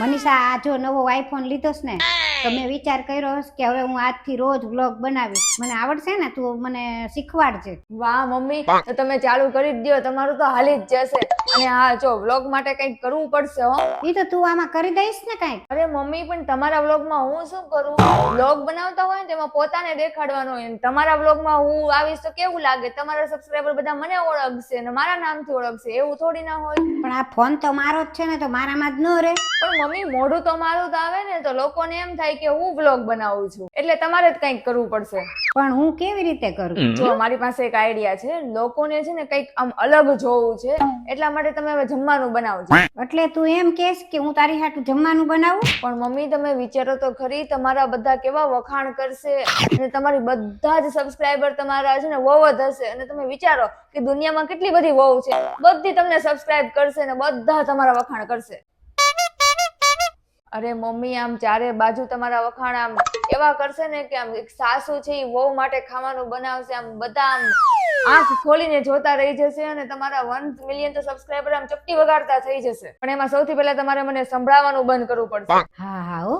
મનીષા આ જો નવો આઈફોન લીધો છે ને તો મેં વિચાર કર્યો છે કે હવે હું આજથી રોજ વ્લોગ બનાવીશ. મને આવડશે ને, તું મને શીખવાડજે. વાહ મમ્મી, તો તમે ચાલુ કરી જ દો, તમારું તો હાલી જ જશે. અને હા જો વ્લોગ માટે કંઈક કરવું પડશે હો. ઈ તો તું આમાં કરી દઈશ ને કાંઈક? અરે મમ્મી પણ તમારા વ્લોગમાં હું શું કરું? વ્લોગ બનાવતા હોય ને તેમાં પોતાને દેખાડવાનું હોય. તમારા વ્લોગમાં હું આવીશ તો કેવું લાગે? તમારા સબસ્ક્રાઇબર બધા મને ઓળખશે અને મારા નામથી ઓળખશે, એવું થોડી ના હોય. પણ આ ફોન તો મારો જ છે ને, તો મારામાં જ ન રહે. પણ મમ્મી મોઢું તો મારું તો આવે ને, તો લોકોને એમ થાય કે હું વ્લોગ બનાવું છું, એટલે તમારે જ કંઈક કરવું પડશે. પણ હું કેવી રીતે કરું? જો મારી પાસે એક આઈડિયા છે. લોકોને છે ને કંઈક આમ અલગ જોવું છે, એટલા માટે તમે હવે જમવાનું બનાવજો. એટલે તું એમ કહેશ કે હું તારી હાટુ જમવાનું બનાવું? પણ મમ્મી તમે વિચારો તો ખરી, તમારા બધા કેવા વખાણ કરશે અને તમારી બધા જ સબસ્ક્રાઇબર તમારા છે ને વહુ જ હશે. અને તમે વિચારો કે દુનિયામાં કેટલી બધી વહુ છે, બધી તમને સબસ્ક્રાઇબ કરશે ને બધા તમારા વખાણ કરશે. અરે મમ્મી આમ ચારે બાજુ તમારા વખાણ આમ એવા કરશે ને કે આમ એક સાસુ છે એ વહુ માટે ખાવાનું બનાવશે, આમ બધા આમ આંખ ખોલીને જોતા રહી જશે અને તમારા 1 મિલિયન તો સબસ્ક્રાઇબર આમ ચપટી વગાડતા થઈ જશે. પણ એમાં સૌથી પહેલા તમારે મને સંભળાવવાનું બંધ કરવું પડશે. હા હા હો.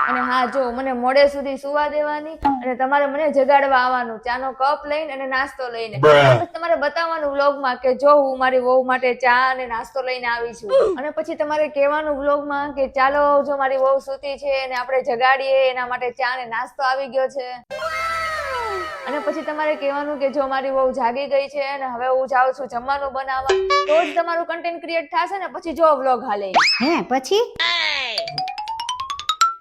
અને હા જો મને મોડે સુધી સુવા દેવાની અને તમારે મને જગાડવા આવવાનું, ચાનો કપ લઈને અને નાસ્તો લઈને. પછી તમારે બતાવવાનું વ્લોગમાં કે જો હું મારી વહુ માટે ચા અને નાસ્તો લઈને આવી છું. અને પછી તમારે કહેવાનું વ્લોગમાં કે ચાલો જો મારી વહુ સૂતી છે અને આપણે જગાડીએ, એના માટે ચા અને નાસ્તો આવી ગયો છે. અને પછી તમારે કહેવાનું કે જો મારી વહુ જાગી ગઈ છે અને હવે હું જાઉં છું જમવાનું બનાવવા, તો જ તમારું કન્ટેન્ટ ક્રિએટ થશે ને પછી જો વ્લોગ હાલે. હે પછી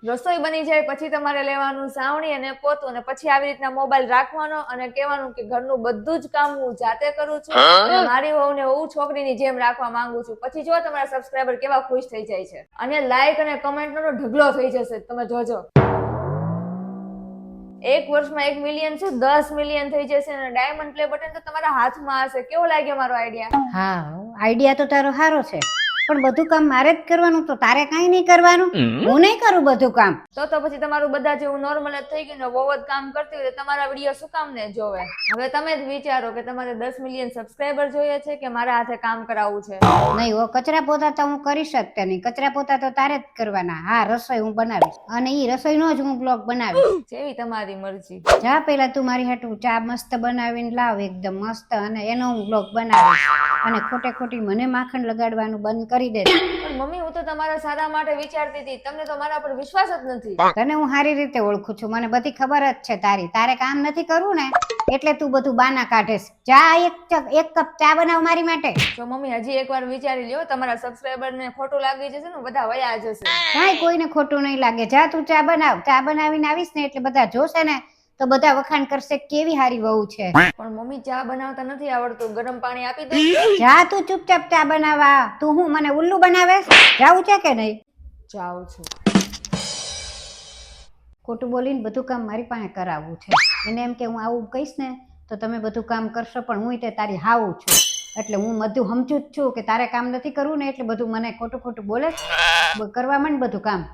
રસોઈ બની જાય પછી તમારે લેવાનું સાવણી અને પોતું, અને પછી આવી રીતના મોબાઈલ રાખવાનો અને કહેવાનું કે ઘરનું બધું જ કામ હું જાતે કરું છું અને મારી વહુને હું છોકરીની જેમ રાખવા માંગુ છું. પછી જો તમારા સબસ્ક્રાઇબર કેવા ખુશ થઈ જાય છે અને લાઈક અને કમેન્ટ નો ઢગલો થઈ જશે, તમે જોજો. એક વર્ષમાં 1 મિલિયન શું 10 મિલિયન થઈ જશે અને ડાયમંડ પ્લે બટન તો તમારા હાથમાં હશે. કેવો લાગ્યો મારો આઈડિયા? હા, આઈડિયા તો તારો સારો છે, પણ બધું કામ મારે જ કરવાનું, તો તારે કાંઈ નહીં કરવાનું? હું નહીં કરું બધું કામ? તો પછી તમારું બધા જેવું નોર્મલ જ થઈ ગયું ને, વહુ જ કામ કરતી હોય તમારા વિડીયો શું કામ ને જોવે? હવે તમે જ વિચારો કે તમારે 10 મિલિયન સબસ્ક્રાઇબર જોઈએ છે કે મારા હાથે કામ કરાવવું છે? નહીં હો, કચરા પોતા તો હું કરી શકતા નહીં. કચરા પોતા તો તારે જ કરવાના. હા, રસોઈ હું બનાવીશ અને ઈ રસોઈનો જ હું બ્લોગ બનાવીશ. જેવી તમારી મરજી. જા પેલા તું મારી હાટુ ચા મસ્ત બનાવીને લાવ, એકદમ મસ્ત, અને એનો હું બ્લોગ બનાવીશ. અને ખોટે ખોટી મને માખણ લગાડવાનું બંધ કરી દે. પણ મમ્મી હું તો તમારા સારા માટે વિચારતી હતી, તમને તો મારા પર વિશ્વાસ જ નથી. તને હું સારી રીતે ઓળખું છું, મને બધી ખબર જ છે તારી. તારે કામ નથી કરવું ને એટલે તું બધું બાના કાઢેસ. જા એક કપ ચા બનાવ મારી માટે. તો મમ્મી હજી એકવાર વિચારી લ્યો, તમારા સબસ્ક્રાઇબર ને ખોટું લાગી જશે ને, બધા વયા જશે. કાંઈ કોઈને ખોટું નહીં લાગે. જા તું ચા બનાવ. ચા બનાવીને આવીશ ને એટલે બધા જોશે ને તો બધા વખાણ કરશે કેવી હારી વહુ છે. પણ મમ્મી ચા બનાવતા નથી આવડતું, ગરમ પાણી આપી દે. જા તું ચૂપચાપ ચા બનાવવા. તું હું મને ઉલ્લુ બનાવે? જાવું છે કે નહીં? જાઉં છું. ખોટું બોલીને બધું કામ મારી પાસે કરાવવું છે. એને એમ કે હું આવું કહીશ ને તો તમે બધું કામ કરશો, પણ હું તે તારી હાવું છું એટલે હું બધું સમજુ જ છું કે તારે કામ નથી કરવું ને એટલે બધું મને ખોટું ખોટું બોલે કરવા માંડ બધું કામ.